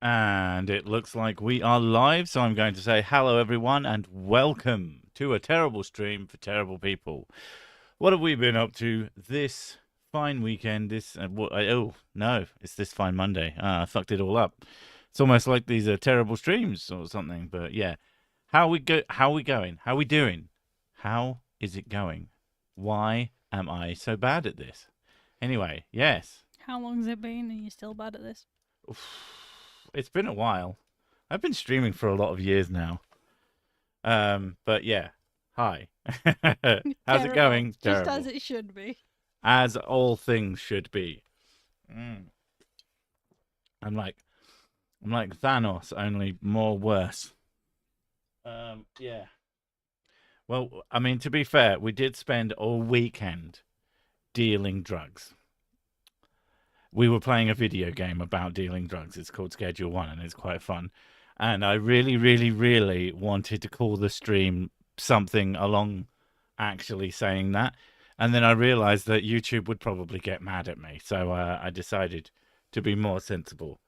And it looks like we are live, so I'm going to say hello, everyone, and welcome to a terrible stream for terrible people. What have we been up to this fine weekend? Oh, no, it's this fine Monday. I fucked it all up. It's almost like these are terrible streams or something, but yeah. How are we going? How are we doing? How is it going? Why am I so bad at this? Anyway, yes. How long's it been and you're still bad at this? It's been a while. I've been streaming for a lot of years now. But yeah. Hi. How's it going? Just Terrible. as it should be. As all things should be. I'm like Thanos, only more worse. Yeah. Well, I mean, to be fair, we did spend all weekend dealing drugs. We were playing a video game about dealing drugs. It's called Schedule 1, and it's quite fun. And I really, really, really wanted to call the stream something along actually saying that. And then I realized that YouTube would probably get mad at me. So I decided to be more sensible.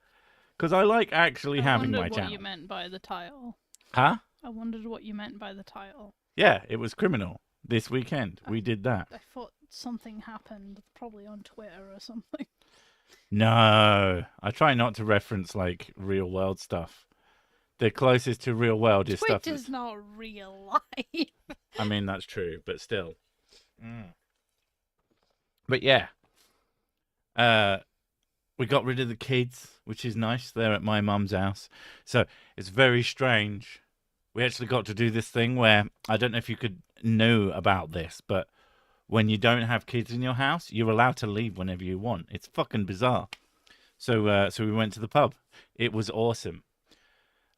Because I like actually having my channel. I wondered what you meant by the title. Huh? I wondered what you meant by the title. Yeah, it was criminal. This weekend, we did that. I thought something happened, probably on Twitter or something. No, I try not to reference like real world stuff. The closest to real world is stuff. Twitter's not real life. I mean, that's true, but still. But yeah, we got rid of the kids, which is nice. They're at my mum's house, so it's very strange. We actually got to do this thing where I don't know if you could know about this, but when you don't have kids in your house, you're allowed to leave whenever you want. It's fucking bizarre. So we went to the pub. It was awesome.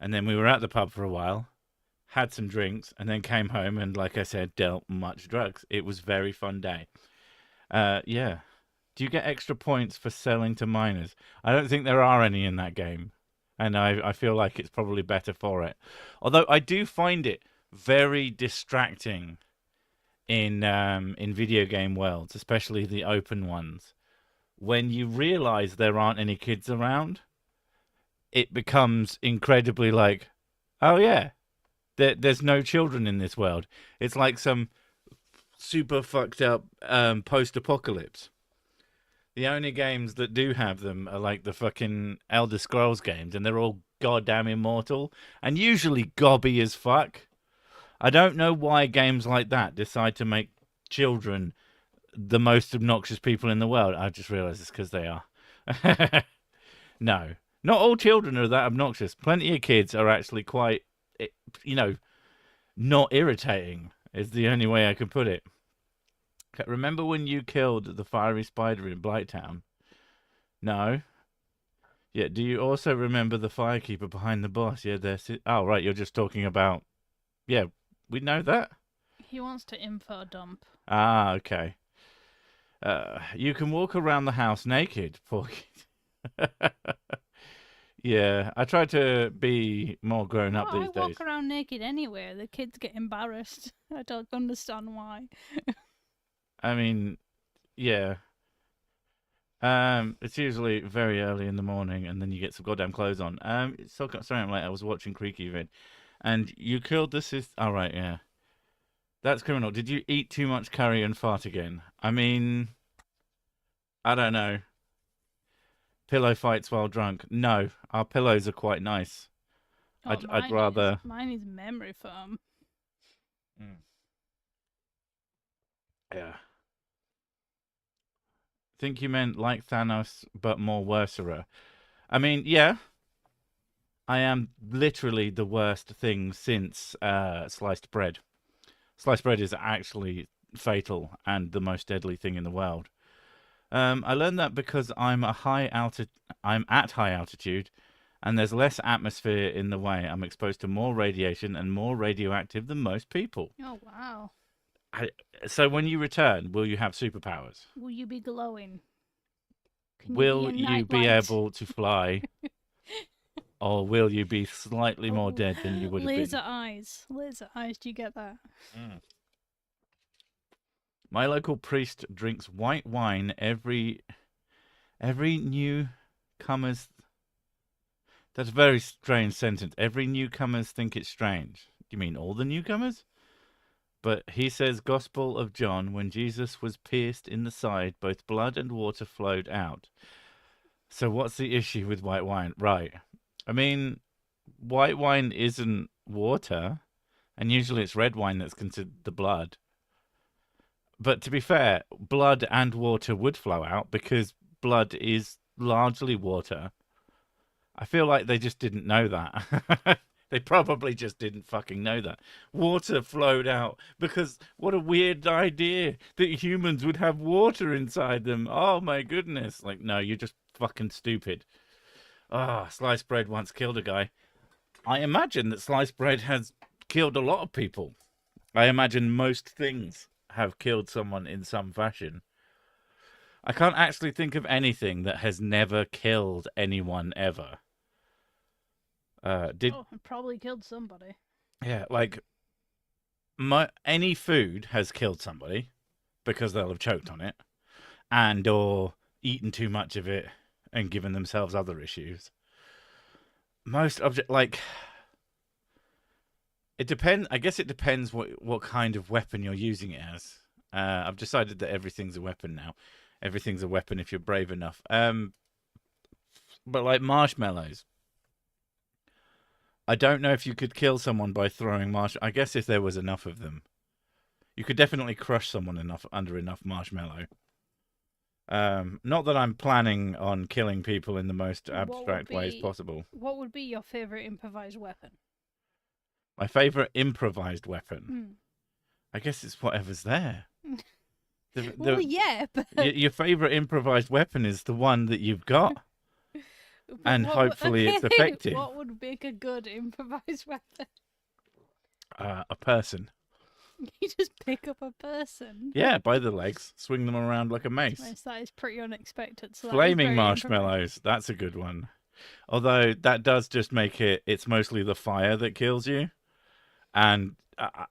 And then we were at the pub for a while, had some drinks, and then came home and, like I said, dealt much drugs. It was a very fun day. Yeah. Do you get extra points for selling to minors? I don't think there are any in that game. And I feel like it's probably better for it. Although I do find it very distracting in video game worlds, especially the open ones. When you realize there aren't any kids around, it becomes incredibly like, oh yeah, there's no children in this world. It's like some super fucked up post-apocalypse. The only games that do have them are like the fucking Elder Scrolls games, and they're all goddamn immortal and usually gobby as fuck. I don't know why games like that decide to make children the most obnoxious people in the world. I just realized it's because they are. No, not all children are that obnoxious. Plenty of kids are actually quite, not irritating is the only way I can put it. Remember when you killed the fiery spider in Blighttown? No? Yeah, do you also remember the firekeeper behind the boss? Yeah, oh, right, you're just talking about... Yeah, we know that. He wants to info dump. Ah, okay. You can walk around the house naked, poor kid. Yeah, I try to be more grown up these days. I walk around naked anywhere. The kids get embarrassed. I don't understand why. I mean, yeah. It's usually very early in the morning, and then you get some goddamn clothes on. Sorry I'm late. I was watching Creaky Vid, and you killed the sister. Oh, right, yeah. That's criminal. Did you eat too much curry and fart again? I mean, I don't know. Pillow fights while drunk. No, our pillows are quite nice. Oh, I'd rather... Mine is memory foam. Yeah. Think you meant like Thanos, but more worser. I mean, yeah. I am literally the worst thing since sliced bread. Sliced bread is actually fatal and the most deadly thing in the world. I learned that because I'm at high altitude, and there's less atmosphere in the way. I'm exposed to more radiation and more radioactive than most people. Oh wow! So when you return, will you have superpowers? Will you be glowing? Will you be able to fly? Or will you be slightly more dead than you would have been? Laser eyes. Laser eyes, do you get that? My local priest drinks white wine every newcomer's That's a very strange sentence. Every newcomers think it's strange. You mean all the newcomers? But he says, Gospel of John, when Jesus was pierced in the side, both blood and water flowed out. So what's the issue with white wine? Right. I mean, white wine isn't water, and usually it's red wine that's considered the blood. But to be fair, blood and water would flow out because blood is largely water. I feel like they just didn't know that. They probably just didn't fucking know that. Water flowed out because what a weird idea that humans would have water inside them. Oh my goodness. Like, no, you're just fucking stupid. Ah, sliced bread once killed a guy. I imagine that sliced bread has killed a lot of people. I imagine most things have killed someone in some fashion. I can't actually think of anything that has never killed anyone ever. It probably killed somebody. Yeah, like any food has killed somebody because they'll have choked on it and or eaten too much of it and given themselves other issues. Most like it depends. I guess it depends what kind of weapon you're using it as. I've decided that everything's a weapon now. Everything's a weapon if you're brave enough. But like marshmallows, I don't know if you could kill someone by throwing marshmallows. I guess if there was enough of them, you could definitely crush someone under enough marshmallow. Not that I'm planning on killing people in the most abstract ways possible. What would be your favorite improvised weapon? My favorite improvised weapon? I guess it's whatever's there. Well, yeah, but... Your favorite improvised weapon is the one that you've got. And hopefully it's effective. What would make a good improvised weapon? A person. You just pick up a person? Yeah, by the legs. Swing them around like a mace. Yes, that is pretty unexpected. So Flaming marshmallows. That's a good one. Although that does just make it's mostly the fire that kills you. And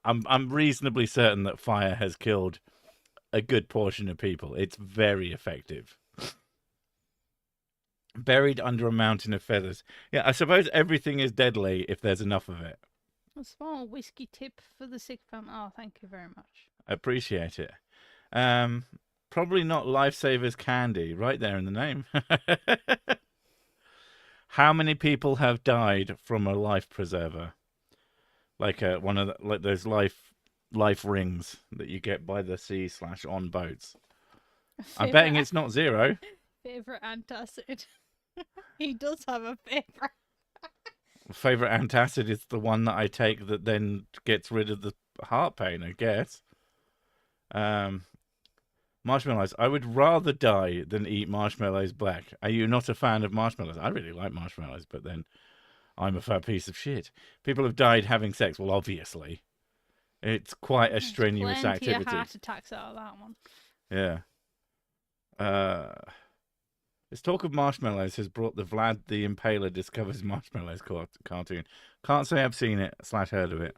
I'm reasonably certain that fire has killed a good portion of people. It's very effective. Buried under a mountain of feathers. Yeah, I suppose everything is deadly if there's enough of it. A small whiskey tip for the sick fan. Oh, thank you very much. I appreciate it. Probably not Lifesavers candy. Right there in the name. How many people have died from a life preserver? Like one of those life rings that you get by the sea / on boats. I'm betting it's not 0. Favorite antacid. He does have a favorite. Favorite antacid is the one that I take that then gets rid of the heart pain, I guess. Marshmallows. I would rather die than eat marshmallows black. Are you not a fan of marshmallows? I really like marshmallows, but then I'm a fat piece of shit. People have died having sex. Well, obviously. It's quite a strenuous activity. Plenty of heart attacks out of that one. Yeah. This talk of marshmallows has brought the Vlad the Impaler Discovers Marshmallows cartoon. Can't say I've seen it / heard of it.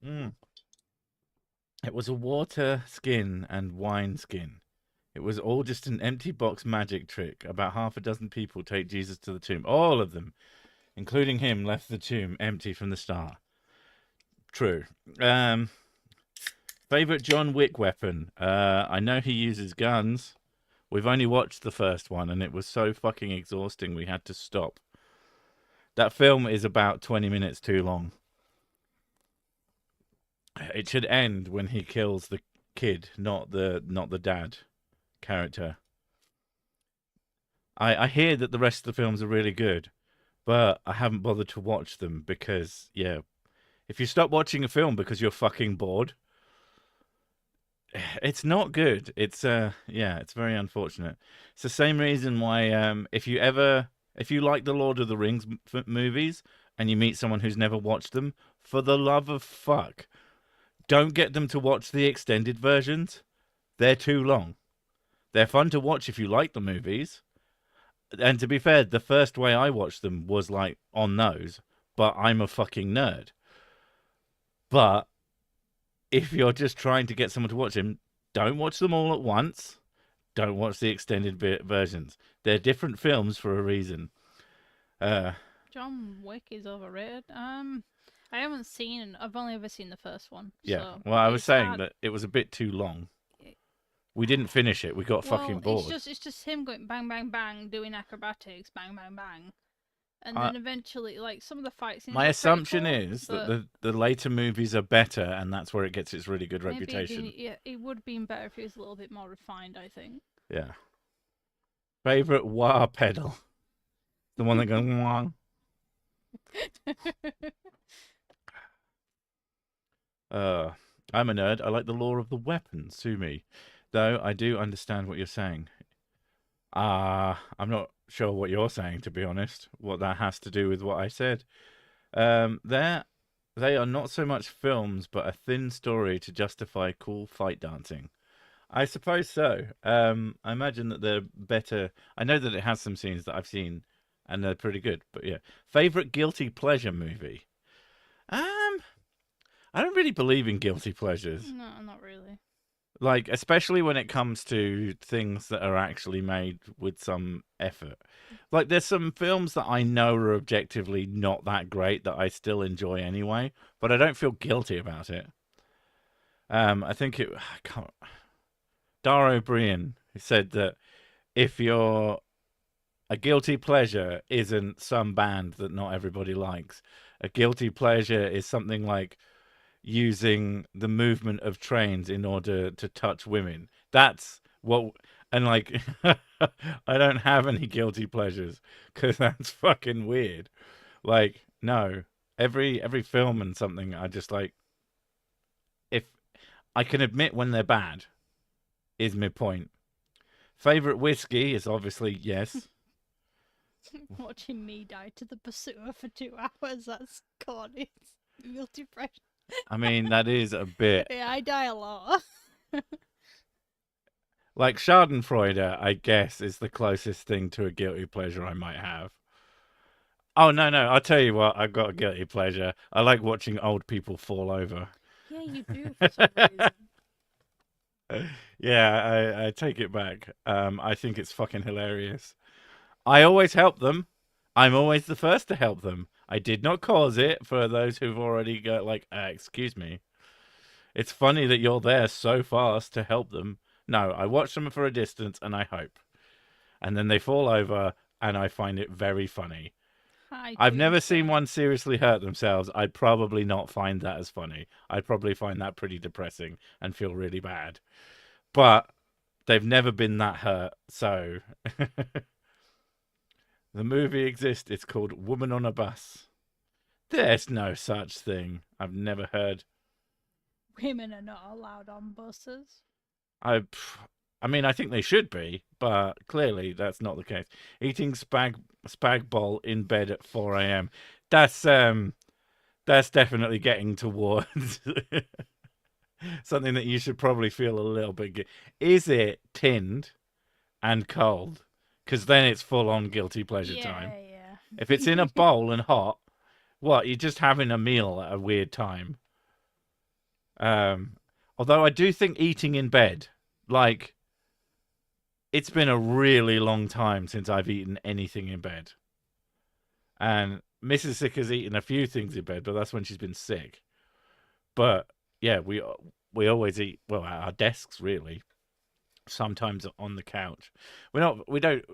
It was a water skin and wine skin. It was all just an empty box magic trick. About half a dozen people take Jesus to the tomb. All of them, including him, left the tomb empty from the start. True. Favorite John Wick weapon? I know he uses guns. We've only watched the first one, and it was so fucking exhausting we had to stop. That film is about 20 minutes too long. It should end when he kills the kid, not the dad character. I hear that the rest of the films are really good, but I haven't bothered to watch them because, yeah, if you stop watching a film because you're fucking bored, it's not good. It's it's very unfortunate. It's the same reason why if you like the Lord of the Rings movies and you meet someone who's never watched them, for the love of fuck, don't get them to watch the extended versions. They're too long. They're fun to watch if you like the movies. And to be fair, the first way I watched them was like on those, but I'm a fucking nerd. But if you're just trying to get someone to watch them, don't watch them all at once. Don't watch the extended versions. They're different films for a reason. Uh, John Wick is overrated. I haven't seen. I've only ever seen the first one. yeah. So Well, I was it's saying hard. that it was a bit too long. We didn't finish it. We got fucking Well, it's bored. just him going bang bang bang, doing acrobatics, bang bang bang, and I, then eventually, like some of the fight scenes my are pretty assumption cool, is that but the later movies are better, and that's where it gets its really good maybe reputation. it would have been better if it was a little bit more refined. I think. Yeah. Favorite wah pedal? The one that goes wah. I'm a nerd. I like the lore of the weapons. Sue me. Though I do understand what you're saying. I'm not sure what you're saying, to be honest. What that has to do with what I said. They are not so much films, but a thin story to justify cool fight dancing. I suppose so. I imagine that they're better. I know that it has some scenes that I've seen, and they're pretty good. But yeah, favorite guilty pleasure movie. Um, I don't really believe in guilty pleasures. No, not really. Like, especially when it comes to things that are actually made with some effort. Like, there's some films that I know are objectively not that great that I still enjoy anyway, but I don't feel guilty about it. I think it. I can't. Dar O'Brien said that if you're a guilty pleasure isn't some band that not everybody likes. A guilty pleasure is something like using the movement of trains in order to touch women. That's what, and like, I don't have any guilty pleasures because that's fucking weird. Like, no, every film and something, I just like, if I can admit when they're bad, is my point. Favorite whiskey is obviously yes. Watching me die to the pursuer for 2 hours. That's God. It's guilty pleasure. I mean, that is a bit Yeah, I die a lot. like Schadenfreude, I guess, is the closest thing to a guilty pleasure I might have. Oh, no, no, I'll tell you what, I've got a guilty pleasure. I like watching old people fall over. Yeah, you do for some reason. Yeah, I take it back. I think it's fucking hilarious. I always help them. I'm always the first to help them. I did not cause it for those who've already got, like, excuse me. It's funny that you're there so fast to help them. No, I watch them for a distance and I hope. And then they fall over and I find it very funny. I've never seen one seriously hurt themselves. I'd probably not find that as funny. I'd probably find that pretty depressing and feel really bad. But they've never been that hurt, so the movie exists. It's called Woman on a Bus. There's no such thing. I've never heard. Women are not allowed on buses. I, I mean, I think they should be, but clearly that's not the case. Eating spag bol in bed at 4 a.m. That's definitely getting towards something that you should probably feel a little bit. Is it tinned and cold? Because then it's full on guilty pleasure time. Yeah. If it's in a bowl and hot, what, you're just having a meal at a weird time. Although I do think eating in bed, like, it's been a really long time since I've eaten anything in bed. And Mrs. Sick has eaten a few things in bed, but that's when she's been sick. But yeah, we always eat, well, at our desks really. Sometimes on the couch. We don't.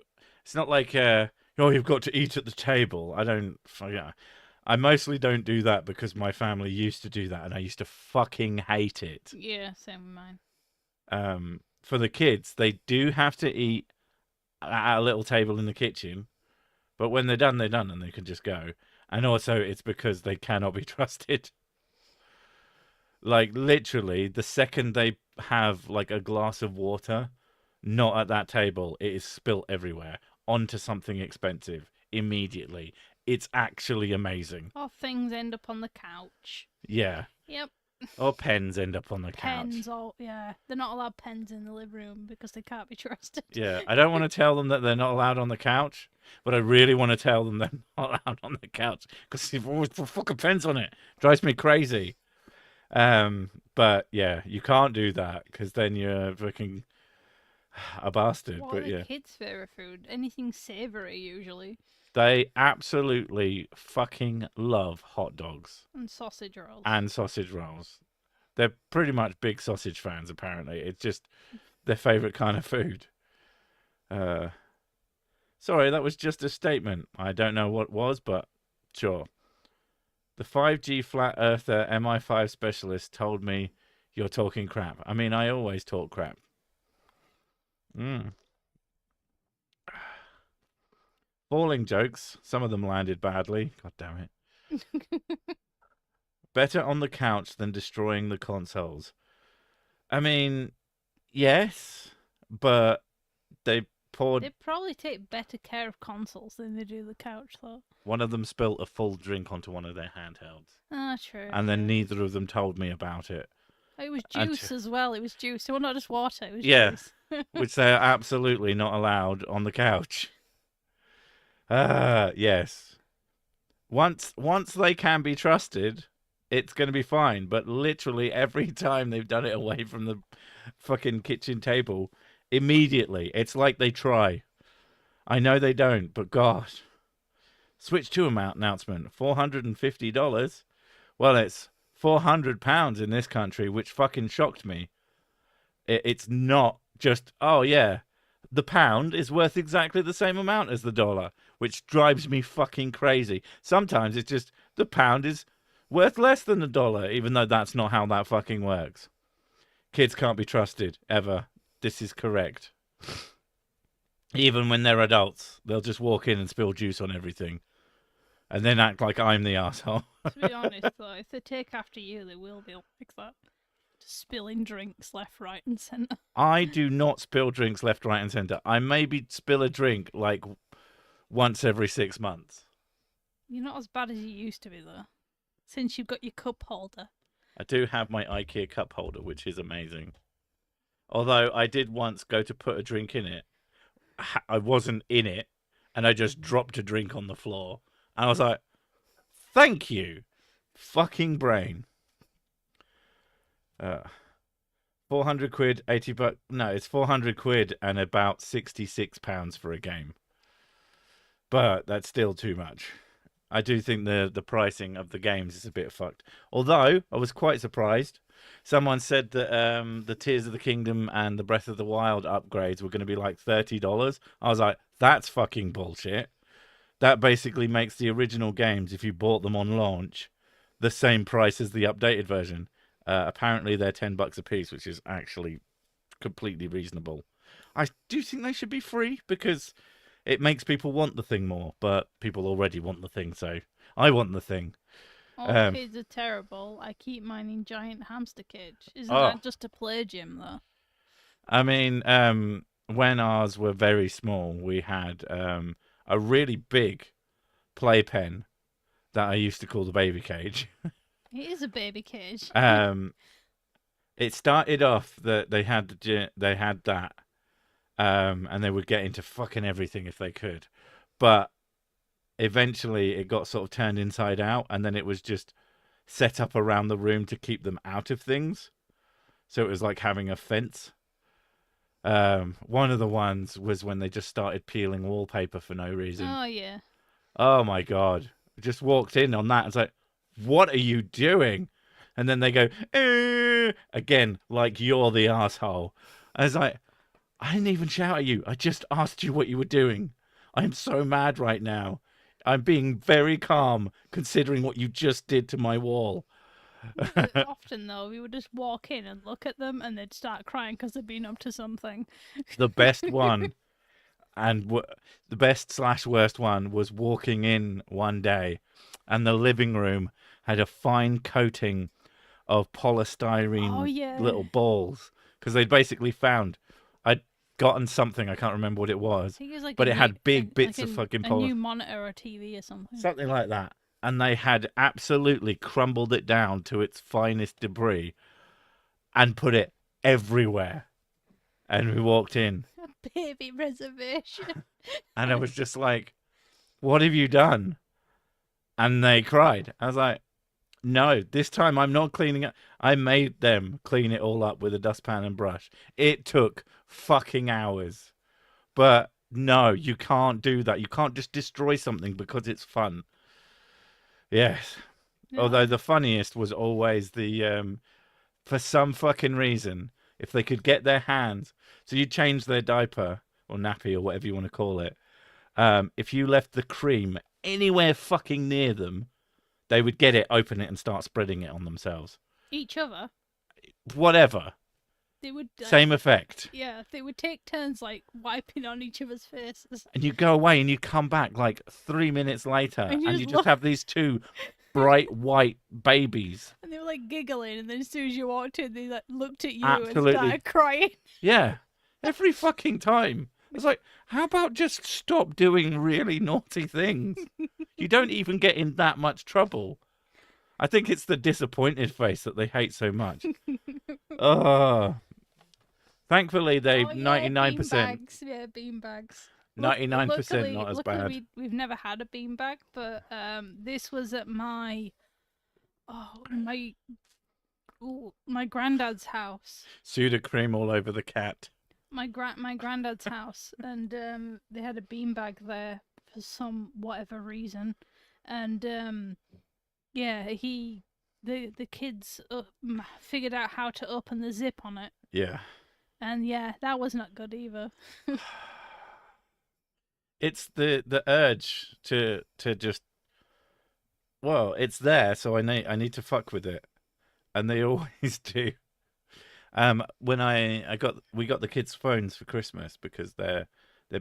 It's not like you've got to eat at the table. I don't. Yeah, I mostly don't do that because my family used to do that, and I used to fucking hate it. Yeah, same with mine. For the kids, they do have to eat at a little table in the kitchen, but when they're done, and they can just go. And also, it's because they cannot be trusted. Like, literally, the second they have, like, a glass of water, not at that table, it is spilt everywhere onto something expensive immediately. It's actually amazing. Or things end up on the couch. Yeah. Yep. Or pens end up on the Pens, couch. yeah. They're not allowed pens in the living room because they can't be trusted. Yeah. I don't want to tell them that they're not allowed on the couch, but I really want to tell them they're not allowed on the couch because they've always put fucking pens on it. Drives me crazy. But yeah, you can't do that because then you're fucking. a bastard. What are But the yeah, kids' favourite food? Anything savoury, usually. they absolutely fucking love hot dogs And sausage rolls. and sausage rolls. They're pretty much big sausage fans, apparently. It's just their favourite kind of food. Uh, Sorry, that was just a statement. I don't know what was, but sure. The 5G flat earther MI5 specialist told me you're talking crap. I mean, I always talk crap. Falling jokes. Some of them landed badly. God damn it. Better on the couch than destroying the consoles. I mean, yes, but they poured. They probably take better care of consoles than they do the couch, though. One of them spilt a full drink onto one of their handhelds. Ah, true. And then neither of them told me about it. It was juice as well. It was juice. Well, not just water. It was juice. Yeah. Which they're absolutely not allowed on the couch. Yes. Once they can be trusted, it's going to be fine. But literally every time they've done it away from the fucking kitchen table, immediately, it's like they try. I know they don't, but God. Switch to amount announcement. $450. Well, it's £400 in this country, which fucking shocked me. It's not just, oh yeah, the pound is worth exactly the same amount as the dollar, which drives me fucking crazy. Sometimes it's just the pound is worth less than the dollar, even though that's not how that fucking works. Kids can't be trusted, ever. This is correct. Even when they're adults, they'll just walk in and spill juice on everything. And then act like I'm the asshole. To be honest, though, if they take after you, they will be like that. Just spilling drinks left, right, and centre. I do not spill drinks left, right, and centre. I maybe spill a drink like once every 6 months. You're not as bad as you used to be, though. Since you've got your cup holder. I do have my IKEA cup holder, which is amazing. Although I did once go to put a drink in it. I wasn't in it, and I just dropped a drink on the floor. And I was like, thank you, fucking brain. 400 quid, 80 bucks. No, it's 400 quid and about £66 for a game. But that's still too much. I do think the pricing of the games is a bit fucked. Although, I was quite surprised. Someone said that the Tears of the Kingdom and the Breath of the Wild upgrades were going to be like $30. I was like, that's fucking bullshit. That basically makes the original games, if you bought them on launch, the same price as the updated version. Apparently they're $10 a piece, which is actually completely reasonable. I do think they should be free because it makes people want the thing more, but people already want the thing, so I want the thing. All kids are terrible. I keep mine in giant hamster cage. Isn't that just a play gym, though? I mean, when ours were very small, we had a really big playpen that I used to call the baby cage. It is a baby cage. It started off that they had that, and they would get into fucking everything if they could, but eventually it got sort of turned inside out, and then it was just set up around the room to keep them out of things. So it was like having a fence. One of the ones was when they just started peeling wallpaper for no reason. Oh, yeah. Oh, my God. Just walked in on that. It's like, what are you doing? And then they go, again, like you're the asshole. I was like, I didn't even shout at you. I just asked you what you were doing. I'm so mad right now. I'm being very calm considering what you just did to my wall. Often, though, we would just walk in and look at them and they'd start crying because they'd been up to something. The best one, and the best/worst one was walking in one day and the living room had a fine coating of polystyrene little balls because they'd basically found I'd gotten something, I can't remember what it was, but it had big bits of fucking a new monitor or TV or something like that. And they had absolutely crumbled it down to its finest debris and put it everywhere. And we walked in. A baby reservation. And I was just like, what have you done? And they cried. I was like, No, this time I'm not cleaning it. I made them clean it all up with a dustpan and brush. It took fucking hours. But no, you can't do that. You can't just destroy something because it's fun. Yes. No. Although the funniest was always for some fucking reason, if they could get their hands, so you change their diaper or nappy or whatever you want to call it. If you left the cream anywhere fucking near them, they would get it, open it, and start spreading it on themselves. Each other. Whatever. They would Same effect. Yeah, they would take turns like wiping on each other's faces. And you go away and you come back like 3 minutes later, and you just have these two bright white babies. And they were like giggling, and then as soon as you walked in, they like looked at you Absolutely. and started crying. Yeah, every fucking time. It's like, how about just stop doing really naughty things? You don't even get in that much trouble. I think it's the disappointed face that they hate so much. Thankfully, they 99%. Beanbags. Yeah, beanbags. 99% not as bad. We've never had a beanbag, but this was at my granddad's house. Sudocrem all over the cat. My granddad's house, and they had a beanbag there for some whatever reason, and the kids figured out how to open the zip on it. Yeah. And yeah, that was not good either. It's the urge to just, well, it's there, so I need to fuck with it, and they always do. When we got the kids' phones for Christmas because they're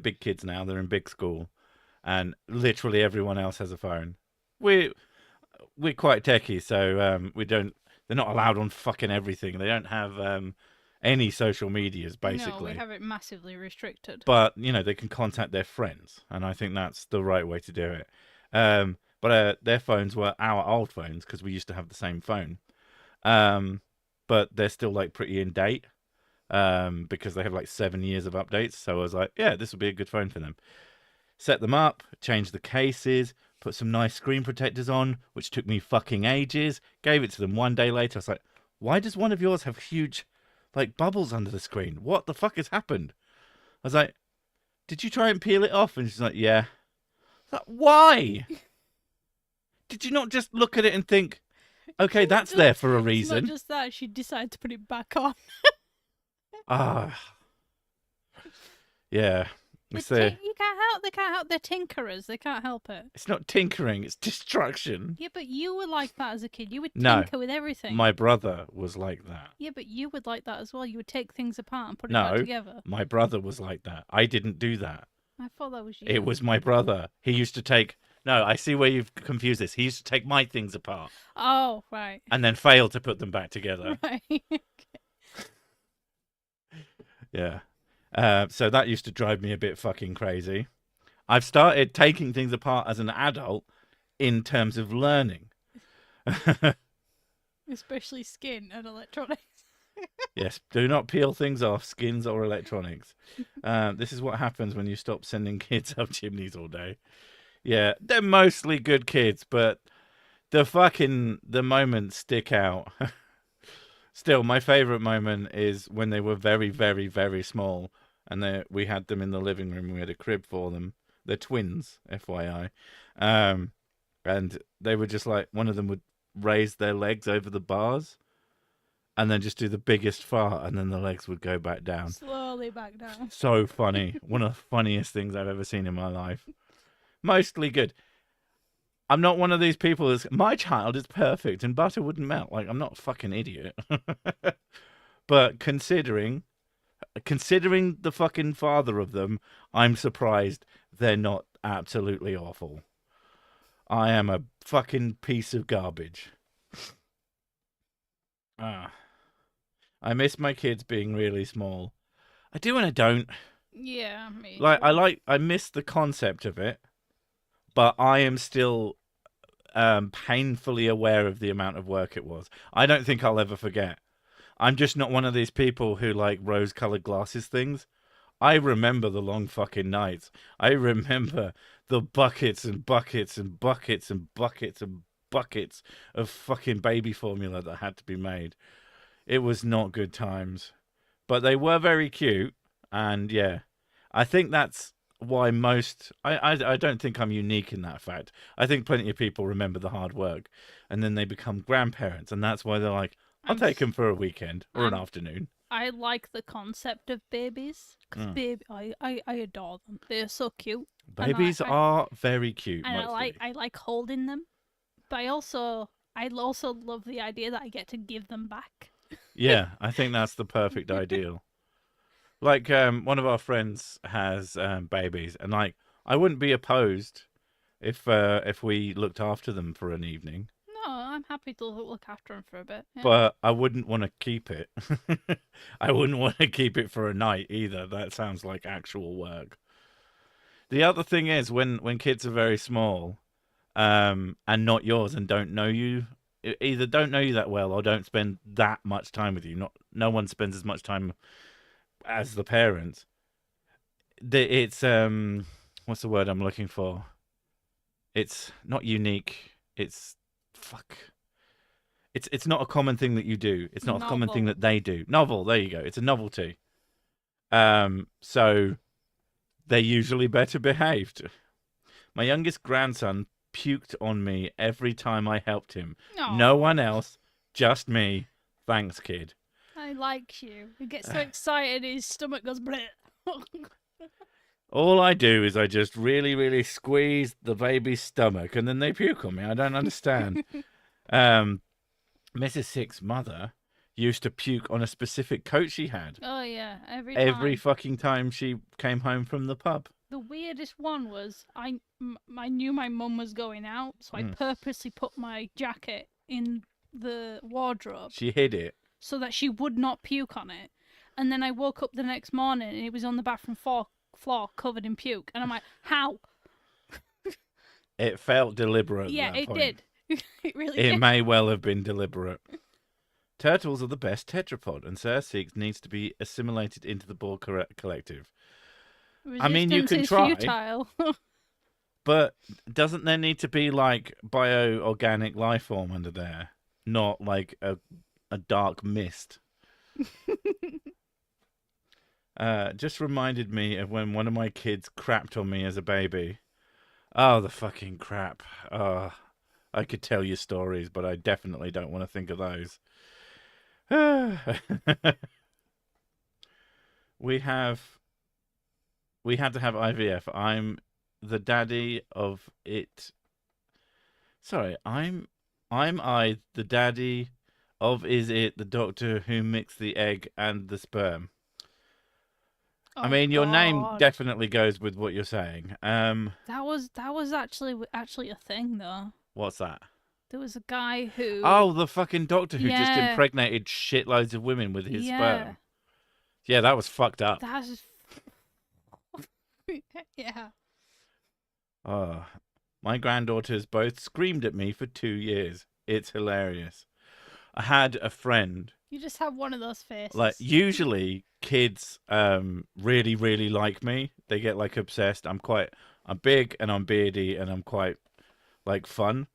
big kids now. They're in big school, and literally everyone else has a phone. We're quite techie, so they're not allowed on fucking everything. They don't have any social medias, basically. No, we have it massively restricted. But they can contact their friends, and I think that's the right way to do it. But their phones were our old phones because we used to have the same phone. But they're still like pretty in date because they have like 7 years of updates. So I was like, yeah, this will be a good phone for them. Set them up, change the cases, put some nice screen protectors on, which took me fucking ages. Gave it to them 1 day later. I was like, why does one of yours have huge like bubbles under the screen? What the fuck has happened? I was like, did you try and peel it off? And she's like, yeah. I was like, why? Did you not just look at it and think, okay, that's there for a reason? It's not just that, she decided to put it back on. Yeah. You can't help. They can't help. They're tinkerers. They can't help it. It's not tinkering. It's destruction. Yeah, but you were like that as a kid. You would tinker with everything. My brother was like that. Yeah, but you would like that as well. You would take things apart and put it back together. My brother was like that. I didn't do that. I thought that was you. It was my brother. He used to take... No, I see where you've confused this. He used to take my things apart. Oh, right. And then fail to put them back together. Right. Yeah. So that used to drive me a bit fucking crazy. I've started taking things apart as an adult in terms of learning. Especially skin and electronics. Yes, do not peel things off, skins or electronics. This is what happens when you stop sending kids up chimneys all day. Yeah, they're mostly good kids, but the moments stick out. Still, my favourite moment is when they were very, very, very small, and we had them in the living room. We had a crib for them. They're twins, FYI. And they were just like, one of them would raise their legs over the bars, and then just do the biggest fart, and then the legs would go back down. Slowly back down. So funny. One of the funniest things I've ever seen in my life. Mostly good. I'm not one of these people that's, my child is perfect and butter wouldn't melt. Like, I'm not a fucking idiot. But considering the fucking father of them, I'm surprised they're not absolutely awful. I am a fucking piece of garbage. I miss my kids being really small. I do and I don't. Yeah, me. I miss the concept of it, but I am still painfully aware of the amount of work it was. I don't think I'll ever forget. I'm just not one of these people who like rose-colored glasses things. I remember the long fucking nights. I remember the buckets and buckets and buckets and buckets and buckets of fucking baby formula that had to be made. It was not good times. But they were very cute. And yeah, I think that's why I don't think I'm unique in that fact. I think plenty of people remember the hard work and then they become grandparents. And that's why they're like, I'll take them for a weekend or an afternoon. I like the concept of babies. Because I adore them. They're so cute. Babies are very cute. And I like holding them. But I also love the idea that I get to give them back. Yeah, I think that's the perfect ideal. Like, one of our friends has babies, and like, I wouldn't be opposed if we looked after them for an evening. No, I'm happy to look after them for a bit. Yeah. But I wouldn't want to keep it. I wouldn't want to keep it for a night either. That sounds like actual work. The other thing is when kids are very small, and not yours and don't know you, either don't know you that well or don't spend that much time with you. No one spends as much time as the parents. It's what's the word I'm looking for? It's not unique. It's fuck. It's not a common thing that you do. It's not a common thing that they do. Novel, there you go. It's a novelty. So they're usually better behaved. My youngest grandson puked on me every time I helped him. Aww. No one else, just me. Thanks, kid. I like you. He gets so excited his stomach goes bleh. All I do is I just really, really squeeze the baby's stomach and then they puke on me. I don't understand. Mrs. Six's mother used to puke on a specific coat she had. Oh, yeah. Every fucking time she came home from the pub. The weirdest one was I knew my mum was going out, so I purposely put my jacket in the wardrobe. She hid it. So that she would not puke on it. And then I woke up the next morning and it was on the bathroom floor covered in puke. And I'm like, how? It felt deliberate. Yeah, it did. It really did. It may well have been deliberate. Turtles are the best tetrapod, and Sir Six needs to be assimilated into the Boar collective. Resistance, I mean, you can try. Futile. But doesn't there need to be like bio-organic life form under there? Not like a dark mist. Just reminded me of when one of my kids crapped on me as a baby. Oh, the fucking crap. I could tell you stories, but I definitely don't want to think of those. We had to have IVF. I'm the daddy of it. Sorry, I'm the daddy of is it the doctor who mixed the egg and the sperm. I mean, your name definitely goes with what you're saying. That was actually a thing though. What's that? There was a guy who... Oh, the fucking doctor who just impregnated shitloads of women with his sperm. Yeah, that was fucked up. That was... Yeah. My granddaughters both screamed at me for 2 years. It's hilarious. I had a friend... You just have one of those faces. Like, usually, kids really, really like me. They get, like, obsessed. I'm big and I'm beardy and I'm quite, like, fun.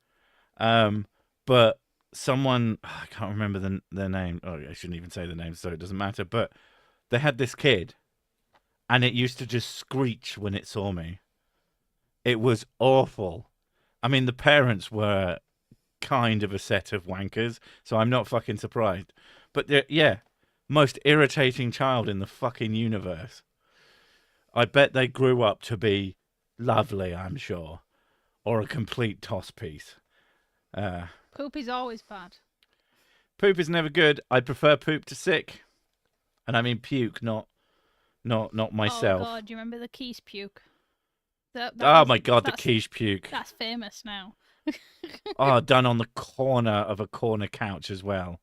But someone, I can't remember their name. Oh, I shouldn't even say the name, so it doesn't matter. But they had this kid, and it used to just screech when it saw me. It was awful. I mean, the parents were kind of a set of wankers, so I'm not fucking surprised. But most irritating child in the fucking universe. I bet they grew up to be lovely, I'm sure, or a complete toss piece. Poop is always bad. Poop is never good. I prefer poop to sick, and I mean puke, not myself. Oh god, do you remember the Keys puke? My god, the quiche puke. That's famous now. Done on the corner of a corner couch as well.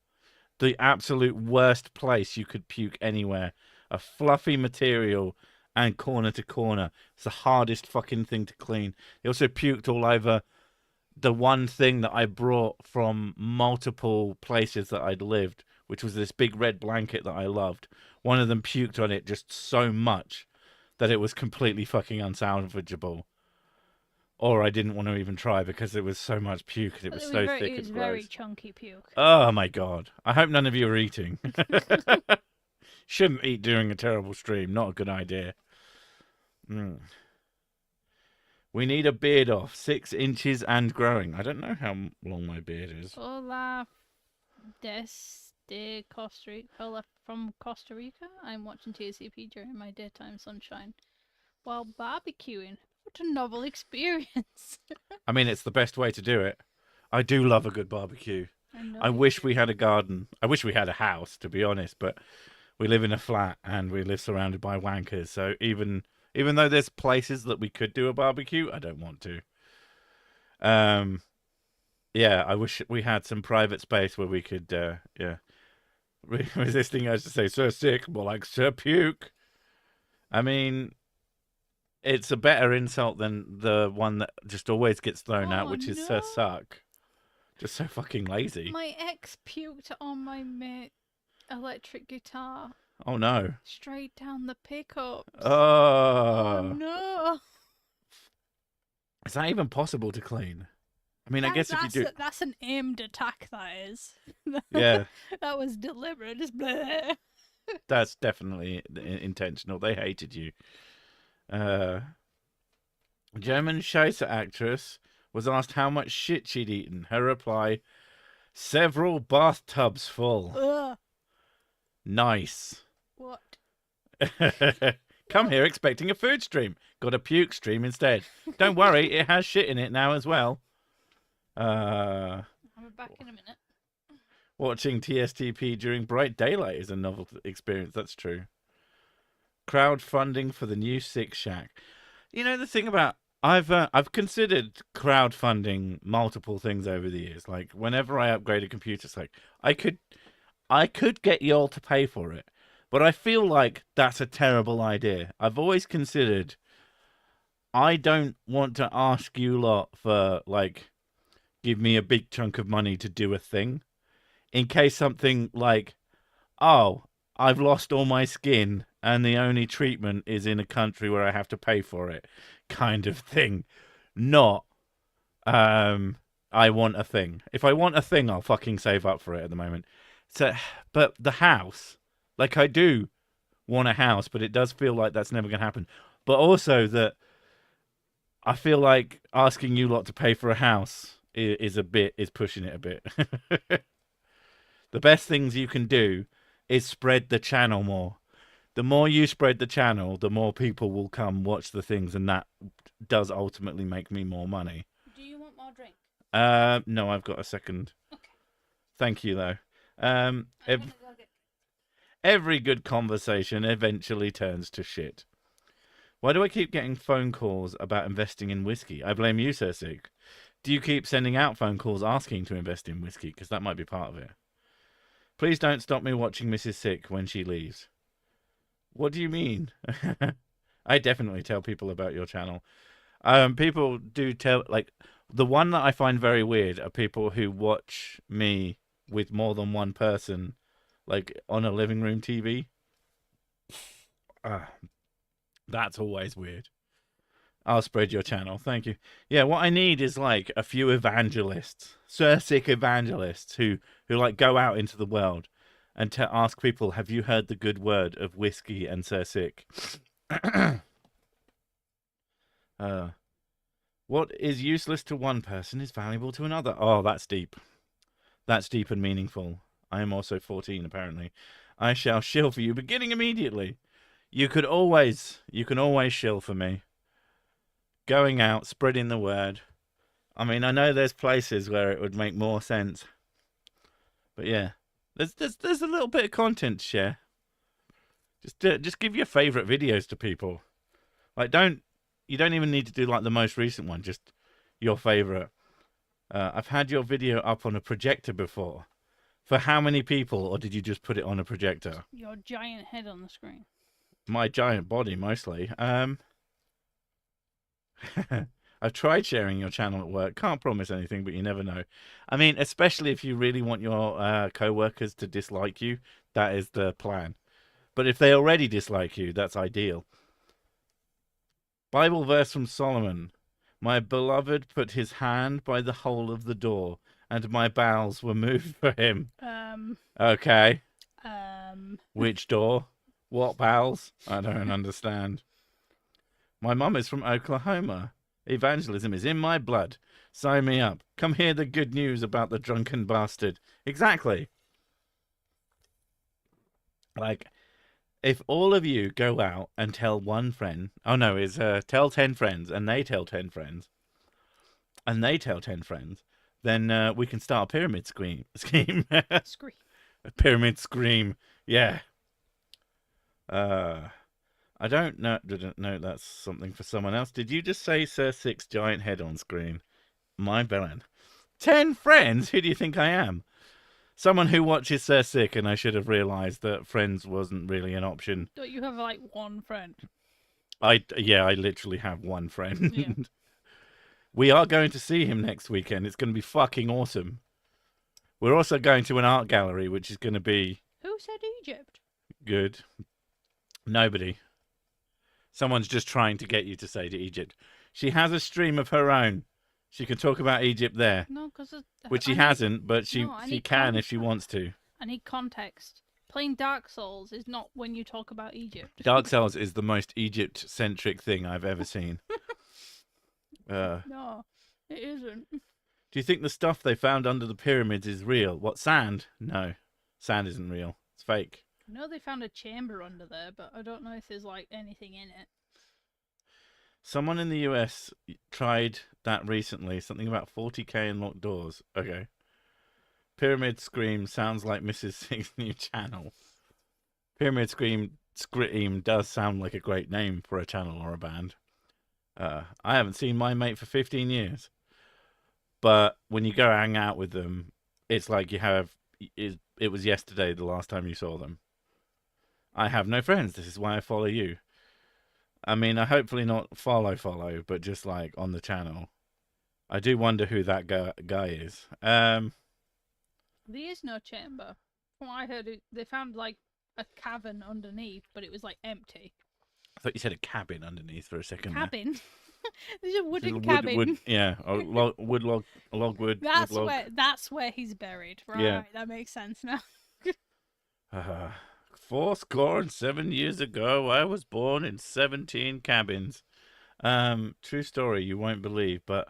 The absolute worst place you could puke anywhere. A fluffy material and corner to corner. It's the hardest fucking thing to clean. He also puked all over the one thing that I brought from multiple places that I'd lived, which was this big red blanket that I loved. One of them puked on it just so much that it was completely fucking unsalvageable. or I didn't want to even try because there was so much puke and it But was so thick it was and very gross. chunky puke. Oh my god! I hope none of you are eating. Shouldn't eat during a terrible stream. Not a good idea. Mm. We need a beard off, 6 inches and growing. I don't know how long my beard is. Hola, desde Costa Rica. Hola from Costa Rica. I'm watching TSTP during my daytime sunshine while barbecuing. What a novel experience! I mean, it's the best way to do it. I do love a good barbecue. I know I you wish do. we had a garden. I wish we had a house, to be honest, but we live in a flat and we live surrounded by wankers. So even though there's places that we could do a barbecue, I don't want to. Yeah, I wish we had some private space where we could, yeah. Resisting urge to say Sir Sick, more like Sir Puke. I mean, it's a better insult than the one that just always gets thrown out, which is Sir no! Suck. Just so fucking lazy. My ex puked on my electric guitar. Oh no. Straight down the pickups. Oh. No! Is that even possible to clean? I mean, I guess if you do. That's an aimed attack, that is. Yeah. That was deliberate. Just bleh. That's definitely intentional. They hated you. German Scheisse actress was asked how much shit she'd eaten. Her reply, several bathtubs full. Ugh. Nice. What? Come here expecting a food stream. Got a puke stream instead. Don't worry, it has shit in it now as well. I'll be back in a minute. Watching TSTP during bright daylight is a novel experience. That's true. Crowdfunding for the new Six Shack. You know the thing about I've considered crowdfunding multiple things over the years. Like whenever I upgrade a computer, it's like I could get y'all to pay for it, but I feel like that's a terrible idea. I've always considered I don't want to ask you lot for like give me a big chunk of money to do a thing in case something like, oh, I've lost all my skin and the only treatment is in a country where I have to pay for it kind of thing. Not, I want a thing. If I want a thing, I'll fucking save up for it at the moment. So, but the house, like I do want a house, but it does feel like that's never going to happen. But also that I feel like asking you lot to pay for a house is pushing it a bit. The best things you can do is spread the channel more. The more you spread the channel, the more people will come watch the things, and that does ultimately make me more money. Do you want more drink? No, I've got a second. Okay. Thank you, though. Every good conversation eventually turns to shit. Why do I keep getting phone calls about investing in whiskey? I blame you, Sir Sig. Do you keep sending out phone calls asking to invest in whiskey? Because that might be part of it. Please don't stop me watching Mrs. Sick when she leaves. What do you mean? I definitely tell people about your channel. People do tell, like, the one that I find very weird are people who watch me with more than one person, like, on a living room TV. That's always weird. I'll spread your channel. Thank you. Yeah, what I need is like a few evangelists, Sir Sick evangelists who like go out into the world and ask people, have you heard the good word of whiskey and Sir Sick? What is useless to one person is valuable to another. Oh, that's deep. That's deep and meaningful. I am also 14, apparently. I shall shill for you beginning immediately. You can always shill for me. Going out, spreading the word. I mean, I know there's places where it would make more sense. But yeah, there's a little bit of content to share. Just give your favorite videos to people. Like, you don't even need to do like the most recent one, just your favorite. I've had your video up on a projector before. For how many people, or did you just put it on a projector? Your giant head on the screen. My giant body, mostly. I've tried sharing your channel at work. Can't promise anything, but you never know. I mean, especially if you really want your co-workers to dislike you, that is the plan. But if they already dislike you, that's ideal. Bible verse from Solomon. My beloved put his hand by the hole of the door, and my bowels were moved for him. Okay. Which door? What bowels? I don't understand. My mum is from Oklahoma. Evangelism is in my blood. Sign me up. Come hear the good news about the drunken bastard. Exactly. Like, if all of you go out and tell one friend, tell 10 friends, and they tell 10 friends, and they tell 10 friends, then we can start a pyramid scheme. Scream. A pyramid scheme. Yeah. I didn't know that's something for someone else. Did you just say Sir Six giant head on screen? My bad. 10 friends? Who do you think I am? Someone who watches Sir Sick, and I should have realised that friends wasn't really an option. Don't you have like one friend? I literally have one friend. Yeah. We are going to see him next weekend. It's going to be fucking awesome. We're also going to an art gallery, which is going to be... Who said Egypt? Good. Nobody. Someone's just trying to get you to say to Egypt. She has a stream of her own. She can talk about Egypt there. No, because... Which she hasn't, but she can if she wants to. I need context. Playing Dark Souls is not when you talk about Egypt. Dark Souls is the most Egypt-centric thing I've ever seen. No, it isn't. Do you think the stuff they found under the pyramids is real? What, sand? No. Sand isn't real. It's fake. I know they found a chamber under there, but I don't know if there's like anything in it. Someone in the US tried that recently. Something about 40k and locked doors. Okay. Pyramid Scream sounds like Mrs. Six's new channel. Pyramid Scream does sound like a great name for a channel or a band. I haven't seen my mate for 15 years. But when you go hang out with them, it's like it was yesterday the last time you saw them. I have no friends. This is why I follow you. I mean, I hopefully not follow, but just like on the channel. I do wonder who that guy is. There is no chamber. From what I heard, they found like a cavern underneath, but it was like empty. I thought you said a cabin underneath for a second. Cabin? There's a wooden cabin. Yeah, logwood. That's where he's buried. Right, yeah. That makes sense now. 7 years ago, I was born in 17 cabins. True story, you won't believe, but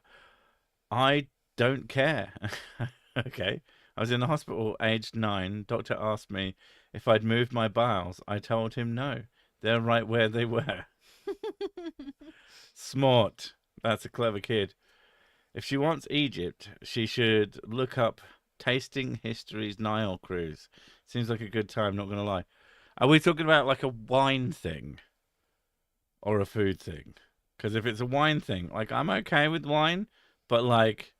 I don't care. Okay. I was in the hospital aged 9. Doctor asked me if I'd moved my bowels. I told him no. They're right where they were. Smart. That's a clever kid. If she wants Egypt, she should look up Tasting History's Nile Cruise. Seems like a good time, not going to lie. Are we talking about like a wine thing? Or a food thing? Because if it's a wine thing, like I'm okay with wine, but like...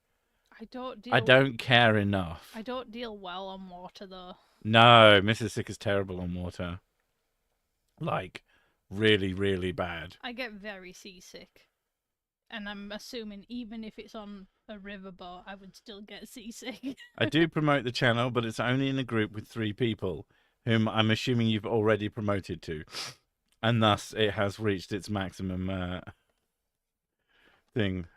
I don't care enough. I don't deal well on water, though. No, Mrs. Sick is terrible on water. Like, really, really bad. I get very seasick. And I'm assuming even if it's on a riverboat, I would still get seasick. I do promote the channel, but it's only in a group with 3 people, whom I'm assuming you've already promoted to. And thus, it has reached its maximum thing.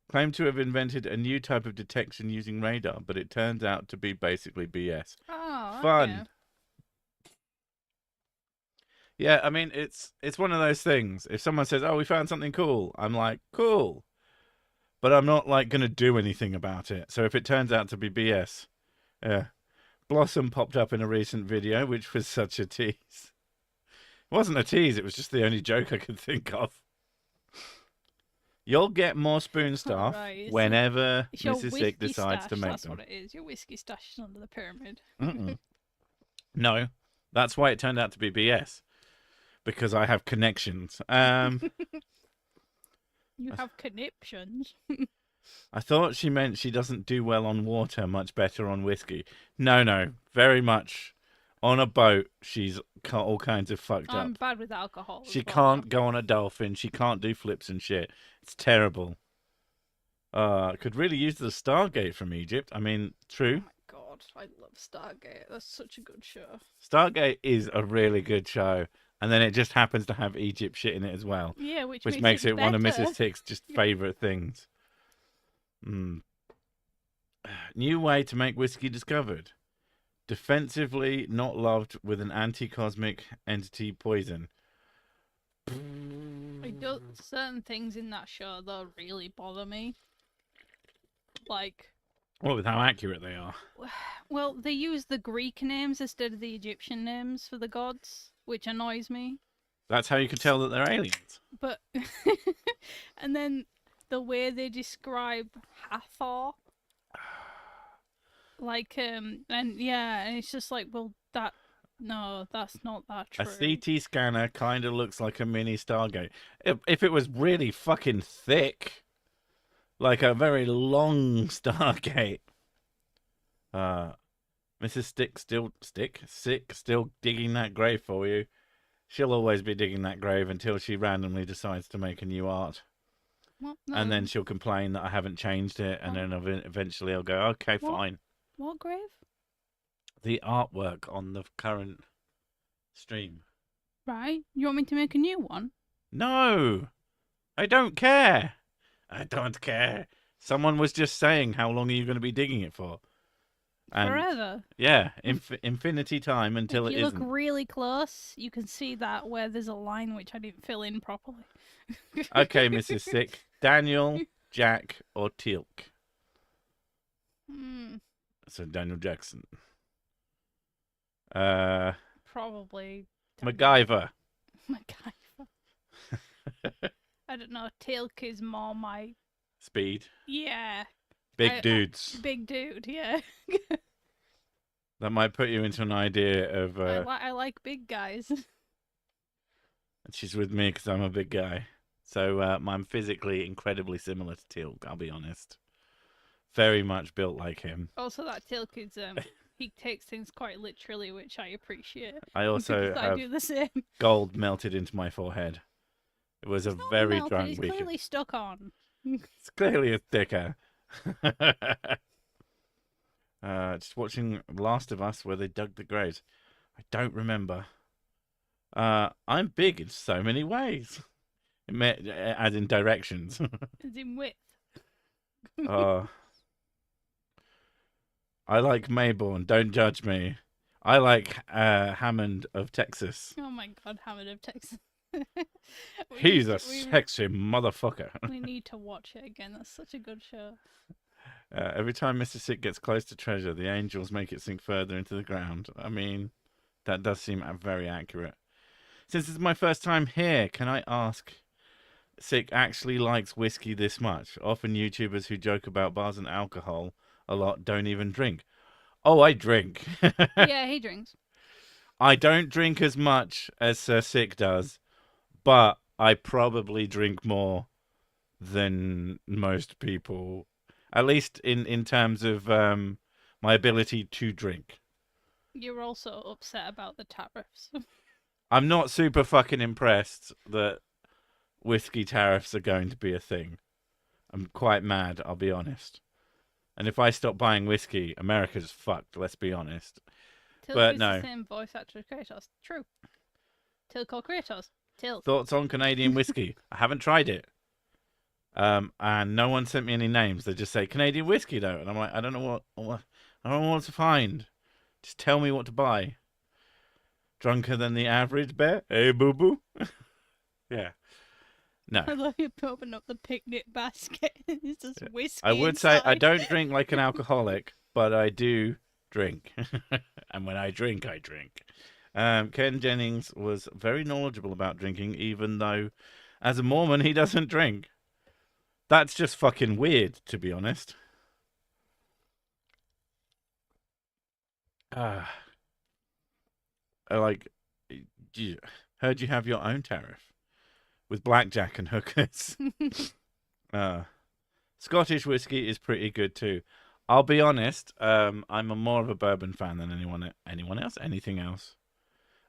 Claimed to have invented a new type of detection using radar, but it turns out to be basically BS. Oh, fun. Okay. Yeah, I mean, it's one of those things. If someone says, "Oh, we found something cool," I'm like, "Cool," but I'm not like gonna do anything about it. So if it turns out to be BS, yeah. Blossom popped up in a recent video, which was such a tease. It wasn't a tease; it was just the only joke I could think of. You'll get more spoon stuff whenever Mrs. Sick decides to make them. That's what it is. Your whiskey stash is under the pyramid. No, that's why it turned out to be BS. Because I have connections. You have conniptions. I thought she meant she doesn't do well on water, much better on whiskey. No, very much. On a boat, she's all kinds of fucked up. I'm bad with alcohol. She can't go on a dolphin. She can't do flips and shit. It's terrible. Could really use the Stargate from Egypt. I mean, true. Oh my god, I love Stargate. That's such a good show. Stargate is a really good show. and then it just happens to have Egypt shit in it as well, Yeah, which makes it one of better. Mrs. Tick's just favourite things. New way to make whiskey discovered. Defensively not loved with an anti-cosmic entity poison. Certain things in that show though really bother me. Like, with how accurate they are. well, they use the Greek names instead of the Egyptian names for the gods, which annoys me. That's how you can tell that they're aliens. But and then the way they describe Hathor, like and it's just like, well, that's not that true. A CT scanner kind of looks like a mini Stargate. If it was really fucking thick, like a very long Stargate. Mrs. Sick still digging that grave for you. She'll always be digging that grave until she randomly decides to make a new art. What? No. And then she'll complain that I haven't changed it, and then eventually I'll go, okay, fine. What grave? The artwork on the current stream. Right. You want me to make a new one? No! I don't care! I don't care. Someone was just saying, how long are you going to be digging it for? And forever. Yeah, infinity time until if it you isn't. look really close, you can see that where there's a line which I didn't fill in properly. Okay, Mrs. Sick. Daniel, Jack, or Teal'c? So Daniel Jackson. Probably MacGyver. MacGyver. I don't know. Teal'c is more my Speed. Yeah. Big dudes. Big dude, yeah. That might put you into an idea of... I like big guys. She's with me because I'm a big guy. So I'm physically incredibly similar to Teal'c, I'll be honest. Very much built like him. Also, that Teal'c is... he takes things quite literally, which I appreciate. I also have I do the same. Gold melted into my forehead. It was a very drunk weekend. It's clearly stuck on. It's clearly a sticker. Just watching Last of Us where they dug the graves. I don't remember. I'm big in so many ways. As in directions. As in width. I like Mayborn. Don't judge me. I like Hammond of Texas. Oh my god, Hammond of Texas. He's a sexy motherfucker. We need to watch it again. That's such a good show. Every time Mr. Sick gets close to treasure, the angels make it sink further into the ground. I mean, that does seem very accurate. Since it's my first time here, can I ask, Sick actually likes whiskey this much? Often YouTubers who joke about bars and alcohol a lot don't even drink. Oh, I drink. Yeah, he drinks. I don't drink as much as Sir Sick does, but I probably drink more than most people. At least in terms of my ability to drink. You're also upset about the tariffs. I'm not super fucking impressed that whiskey tariffs are going to be a thing. I'm quite mad, I'll be honest. And if I stop buying whiskey, America's fucked, let's be honest. Teal'c is the same voice actor as Kratos. True. Teal'c or Kratos? Teal'c. Thoughts on Canadian whiskey? I haven't tried it. And no one sent me any names. They just say Canadian whiskey though, and I'm like, I don't know what to find. Just tell me what to buy. Drunker than the average bear? Hey, boo boo. Yeah. No. I love you open up the picnic basket. It's just whiskey. I would inside. say I don't drink like an alcoholic, but I do drink. And when I drink, I drink. Ken Jennings was very knowledgeable about drinking, even though, as a Mormon, he doesn't drink. That's just fucking weird, to be honest. I heard you have your own tariff with blackjack and hookers. Scottish whiskey is pretty good too. I'll be honest. I'm more of a bourbon fan than anything else.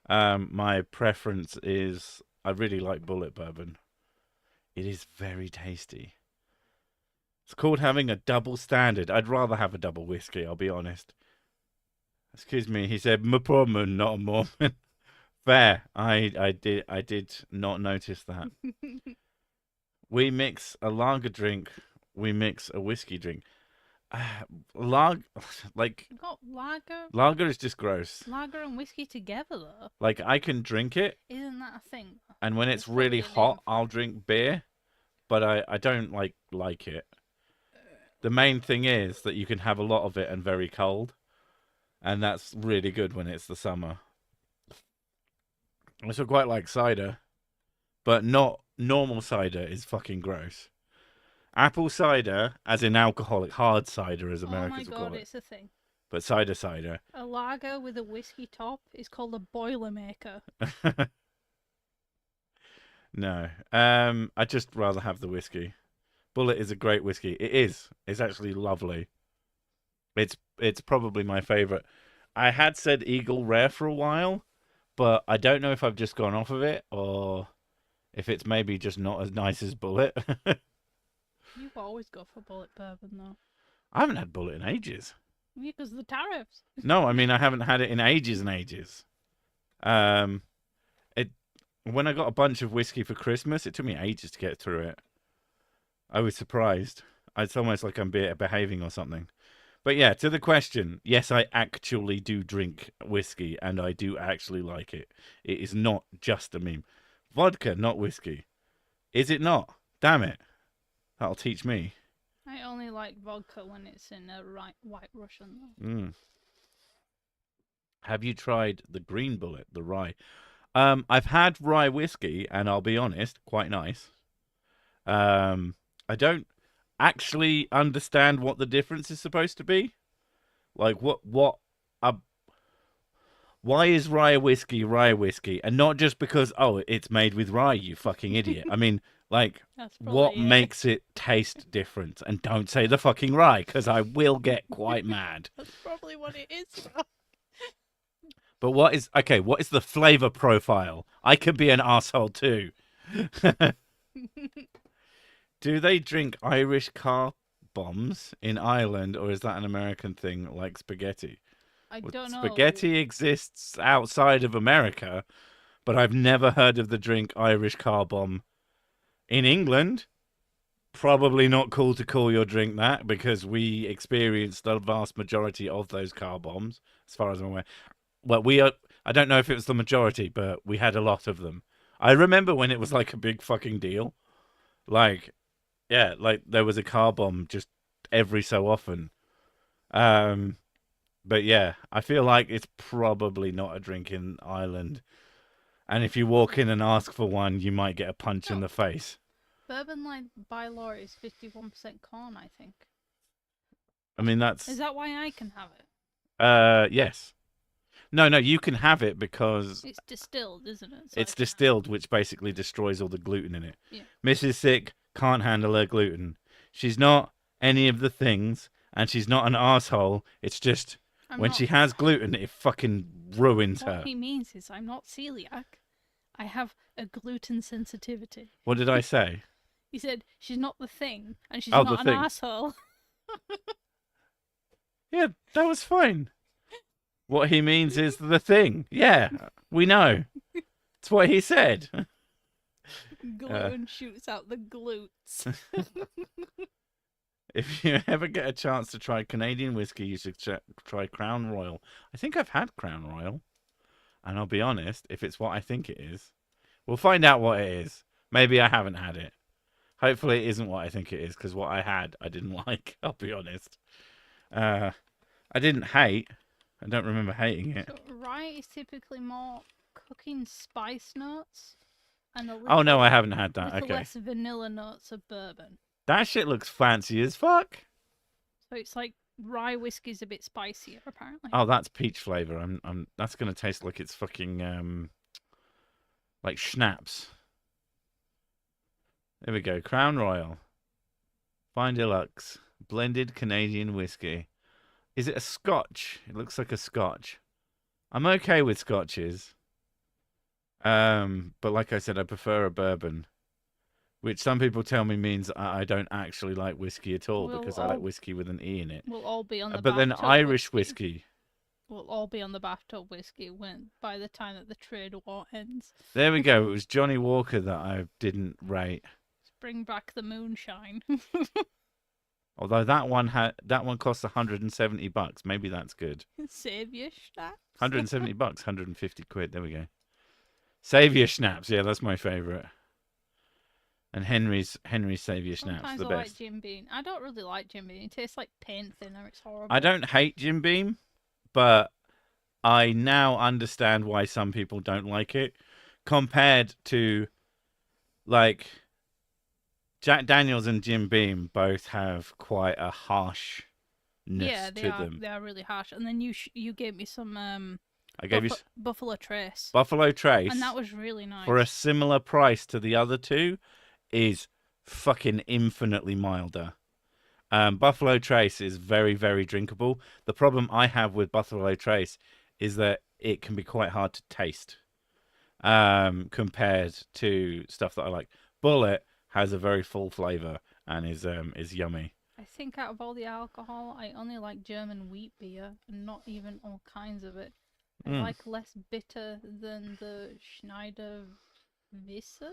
My preference is I really like Bullet bourbon. It is very tasty. It's called having a double standard. I'd rather have a double whiskey, I'll be honest. Excuse me, he said, "My Mormon, not a Mormon." Fair. I did not notice that. We mix a lager drink. We mix a whiskey drink. Lag like You got lager is just gross. lager and whiskey together though. Like I can drink it, Isn't that a thing? and when it's There's probably really a name hot, for I'll it. drink beer. But I don't like it. The main thing is that you can have a lot of it and very cold, and that's really good when it's the summer. I also quite like cider, but not normal cider is fucking gross. Apple cider, as in alcoholic hard cider, as Oh my Americans will god, call it, it's a thing. but cider. A lager with a whiskey top is called a boilermaker. No, I'd just rather have the whiskey. Bullet is a great whiskey. It is. It's actually lovely. It's probably my favorite. I had said Eagle Rare for a while, but I don't know if I've just gone off of it or if it's maybe just not as nice as Bullet. You always go for bullet bourbon though. I haven't had Bullet in ages. Because the tariffs. No, I mean I haven't had it in ages and ages. Um, it when I got a bunch of whiskey for Christmas, it took me ages to get through it. I was surprised. It's almost like I'm behaving or something. But yeah, to the question, yes, I actually do drink whiskey, and I do actually like it. It is not just a meme. Vodka, not whiskey. Is it not? Damn it. That'll teach me. I only like vodka when it's in a white Russian though. Mm. Have you tried the green bullet, the rye? I've had rye whiskey, and I'll be honest, quite nice. I don't actually understand what the difference is supposed to be. Like, why is rye whiskey, and not just because it's made with rye, you fucking idiot. I mean, like, That's what probably it. makes it taste different? And don't say the fucking rye, because I will get quite mad. That's probably what it is. But what is the flavor profile? I could be an asshole too. Do they drink Irish car bombs in Ireland, or is that an American thing like spaghetti? I don't know. Spaghetti exists outside of America, but I've never heard of the drink Irish car bomb. In England, probably not cool to call your drink that because we experienced the vast majority of those car bombs, as far as I'm aware. Well, I don't know if it was the majority, but we had a lot of them. I remember when it was like a big fucking deal. Like, yeah, like there was a car bomb just every so often. But yeah, I feel like it's probably not a drink in Ireland. And if you walk in and ask for one, you might get a punch in the face. Bourbon line by law is 51% corn, I think. I mean, that's... Is that why I can have it? Yes. No, you can have it because... It's distilled, isn't it? It's distilled, which basically destroys all the gluten in it. Yeah. Mrs. Sick can't handle her gluten. She's not any of the things, and she's not an asshole. It's just when she has gluten, it fucking ruins her. What he means is I'm not celiac. I have a gluten sensitivity. What did I say? He said she's not the thing, and she's Oh, not the an thing. asshole. Yeah, that was fine. What he means is the thing. Yeah, we know. It's what he said. Gluten shoots out the glutes. If you ever get a chance to try Canadian whiskey, you should try Crown Royal. I think I've had Crown Royal. And I'll be honest, if it's what I think it is, we'll find out what it is. Maybe I haven't had it. Hopefully it isn't what I think it is, because what I had, I didn't like. I'll be honest. I didn't hate. I don't remember hating it. So rye is typically more cooking spice notes. And a little, Oh, no, I haven't had that. little Okay. less vanilla notes of bourbon. That shit looks fancy as fuck. So it's like rye whiskey's a bit spicier, apparently. Oh, that's peach flavor. That's gonna taste like it's fucking like schnapps. There we go. Crown Royal, Fine Deluxe, blended Canadian whiskey. Is it a Scotch? It looks like a Scotch. I'm okay with Scotches. But like I said, I prefer a bourbon, which some people tell me means I don't actually like whiskey at all because I like whiskey with an E in it. We'll all be on the But then back to Irish whiskey we'll all be on the bathtub whiskey by the time that the trade war ends. There we go. It was Johnny Walker that I didn't rate. Let's bring back the moonshine. Although that one costs $170. Maybe that's good. Save your schnapps. $170, 150 quid. There we go. Save your schnapps. Yeah, that's my favourite. And Henry's Save Your Schnapps, Sometimes the I best. like Jim Beam. I don't really like Jim Beam. It tastes like paint thinner. It's horrible. I don't hate Jim Beam, but I now understand why some people don't like it, compared to, like, Jack Daniels and Jim Beam both have quite a harshness to them. They are really harsh. And then you gave me some I gave you Buffalo Trace. Buffalo Trace, And that was really nice. for a similar price to the other two, is fucking infinitely milder. Buffalo Trace is very, very drinkable. The problem I have with Buffalo Trace is that it can be quite hard to taste compared to stuff that I like. Bullet has a very full flavour and is yummy. I think out of all the alcohol, I only like German wheat beer, and not even all kinds of it. I like less bitter than the Schneider Weisse?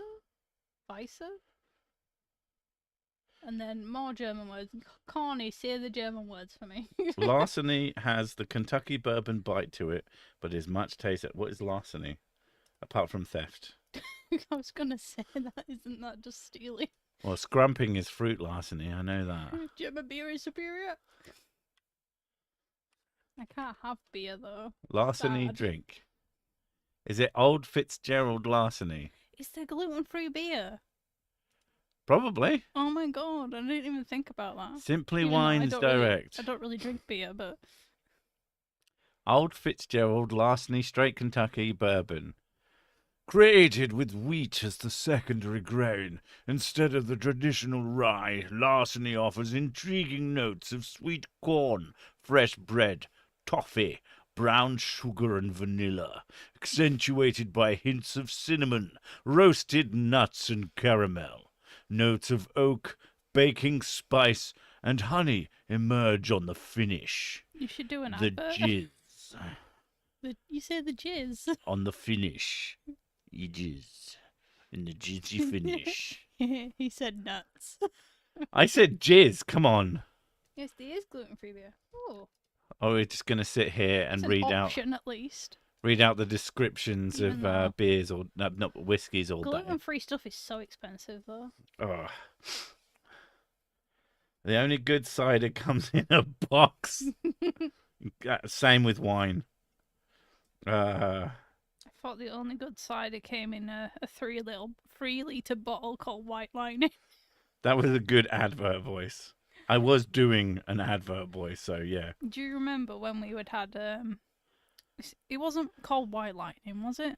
And then more German words. Corny, say the German words for me. Larceny has the Kentucky bourbon bite to it, but is much tastier. What is larceny? Apart from theft. I was going to say that. Isn't that just stealing? Well, scrumping is fruit larceny. I know that. German beer is superior. I can't have beer, though. Larceny Sad. drink. Is it Old Fitzgerald larceny? Is there gluten-free beer? Probably. Oh my god, I didn't even think about that. Simply Even though Wines Direct. I don't really drink beer, but... Old Fitzgerald Larceny Straight Kentucky Bourbon. Created with wheat as the secondary grain, instead of the traditional rye, Larceny offers intriguing notes of sweet corn, fresh bread, toffee, brown sugar and vanilla, accentuated by hints of cinnamon, roasted nuts and caramel. Notes of oak, baking spice, and honey emerge on the finish. You should do an The advert. jizz. You say the jizz. On the finish. You jizz. In the jizzy finish. He said nuts. I said jizz, come on. Yes, there is gluten-free beer. Oh, Oh, we're just going to sit here and it's read an out option at least. the descriptions Even though of beers or not whiskies all day. Gluten-free stuff is so expensive, though. Oh. The only good cider comes in a box. Same with wine. I thought the only good cider came in a 3-litre bottle called White Lightning. That was a good advert voice. I was doing an advert voice, so yeah. Do you remember when we had it wasn't called White Lightning, was it?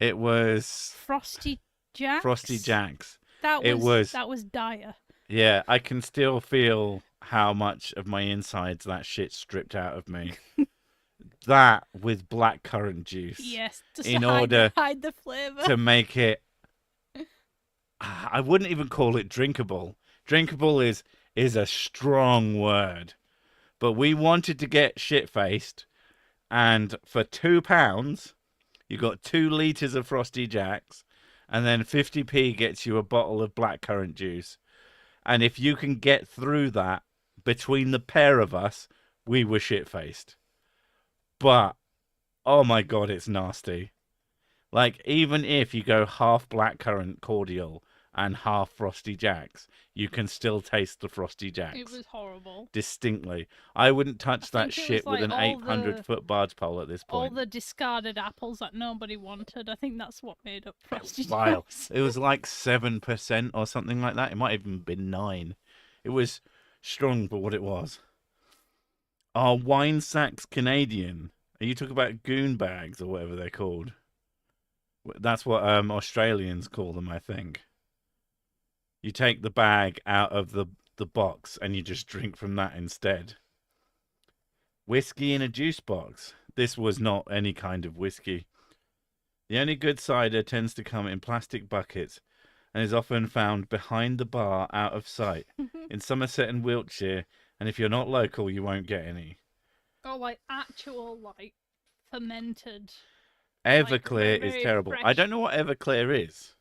It was Frosty Jacks. Frosty Jacks. That was dire. Yeah, I can still feel how much of my insides that shit stripped out of me. That with blackcurrant juice. Yes, just in to hide, order hide the flavour. to make it. I wouldn't even call it drinkable. Drinkable is a strong word, but we wanted to get shit faced, and for £2, you got 2 litres of Frosty Jacks, and then 50p gets you a bottle of blackcurrant juice. And if you can get through that between the pair of us, we were shit faced. But oh my god, it's nasty. Like, even if you go half blackcurrant cordial and half Frosty Jacks, you can still taste the Frosty Jacks. It was horrible. Distinctly. I wouldn't touch that think it shit was with like an 800-foot barge pole at this All point. the discarded apples that nobody wanted. I think that's what made up Frosty Vile. Jacks. It was like 7% or something like that. It might have even been 9. It was strong for what it was. Are wine sacks Canadian? Are you talking about goon bags or whatever they're called? That's what Australians call them, I think. You take the bag out of the box and you just drink from that instead. Whiskey in a juice box. This was not any kind of whiskey. The only good cider tends to come in plastic buckets and is often found behind the bar out of sight in Somerset and Wiltshire, and if you're not local, you won't get any. Or like actual like fermented. Everclear is very terrible. fresh. I don't know what Everclear is.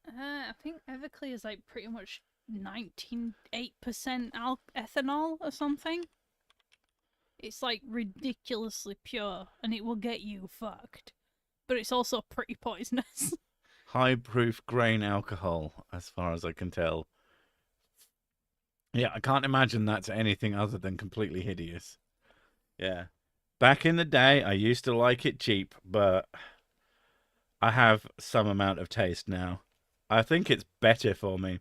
I think Everclear is like pretty much 98% ethanol or something. It's like ridiculously pure and it will get you fucked. But it's also pretty poisonous. High proof grain alcohol, as far as I can tell. Yeah, I can't imagine that's anything other than completely hideous. Yeah. Back in the day, I used to like it cheap, but I have some amount of taste now. I think it's better for me.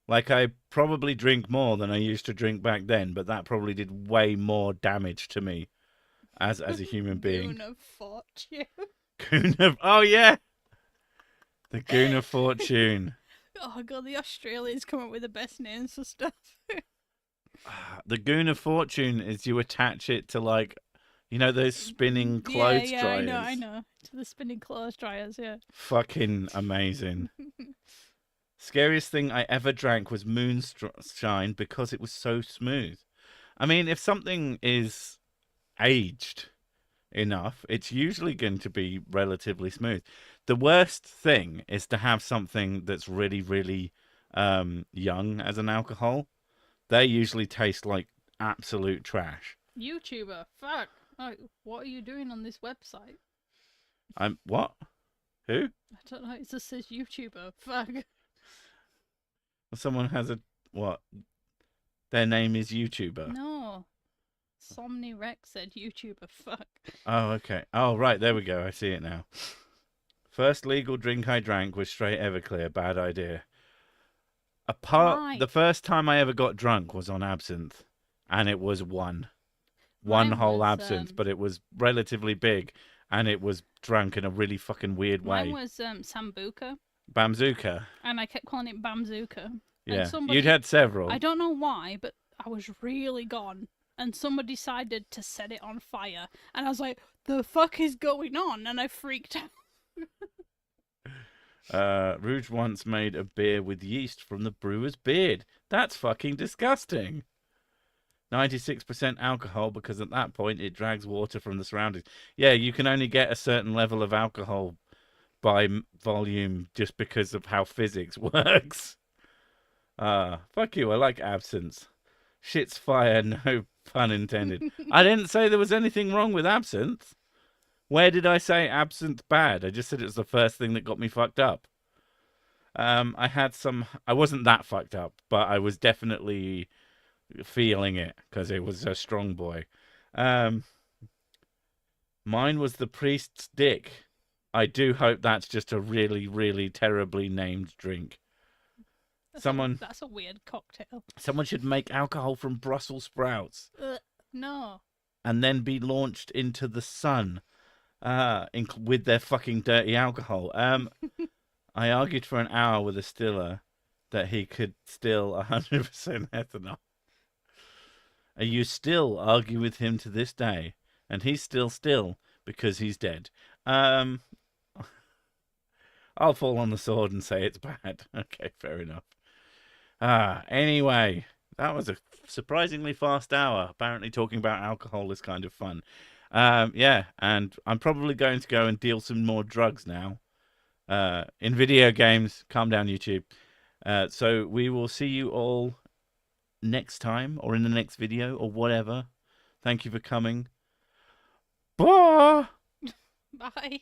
Like, I probably drink more than I used to drink back then, but that probably did way more damage to me as a human being. Goon of fortune. Goon of... Oh, yeah! The Goon of Fortune. Oh god, the Australians come up with the best names for stuff. The Goon of Fortune is you attach it to, like, you know, those spinning clothes dryers. I know. To the spinning clothes dryers, yeah. Fucking amazing. Scariest thing I ever drank was moonshine because it was so smooth. I mean, if something is aged enough, it's usually going to be relatively smooth. The worst thing is to have something that's really, really young as an alcohol. They usually taste like absolute trash. YouTuber, fuck. Oh, what are you doing on this website? What? Who? I don't know, it just says YouTuber, fuck. Someone has a what? Their name is YouTuber. No. Somni Rex said YouTuber, fuck. Oh, okay. Oh, right. There we go. I see it now. First legal drink I drank was straight Everclear. Bad idea. Why? The first time I ever got drunk was on Absinthe, and it was one whole Absinthe, but it was relatively big, and it was drunk in a really fucking weird way. Mine was Sambuca. Bamzooka. And I kept calling it Bamzooka. Yeah, somebody, you'd had several. I don't know why, but I was really gone. And somebody decided to set it on fire. And I was like, the fuck is going on? And I freaked out. Rouge once made a beer with yeast from the brewer's beard. That's fucking disgusting. 96% alcohol because at that point it drags water from the surroundings. Yeah, you can only get a certain level of alcohol by volume just because of how physics works. Fuck you, I like absinthe. Shit's fire, no pun intended. I didn't say there was anything wrong with absinthe. Where did I say absinthe bad? I just said it was the first thing that got me fucked up. I wasn't that fucked up, but I was definitely feeling it because it was a strong boy. Mine was the priest's dick. I do hope that's just a really, really terribly named drink. That's a weird cocktail. Someone should make alcohol from Brussels sprouts. No. And then be launched into the sun with their fucking dirty alcohol. I argued for an hour with a stiller that he could still 100% ethanol. You still argue with him to this day, and he's still because he's dead. I'll fall on the sword and say it's bad. Okay, fair enough. Anyway, that was a surprisingly fast hour. Apparently talking about alcohol is kind of fun. Yeah, and I'm probably going to go and deal some more drugs now. In video games. Calm down, YouTube. So we will see you all next time or in the next video or whatever. Thank you for coming. Bye. Bye.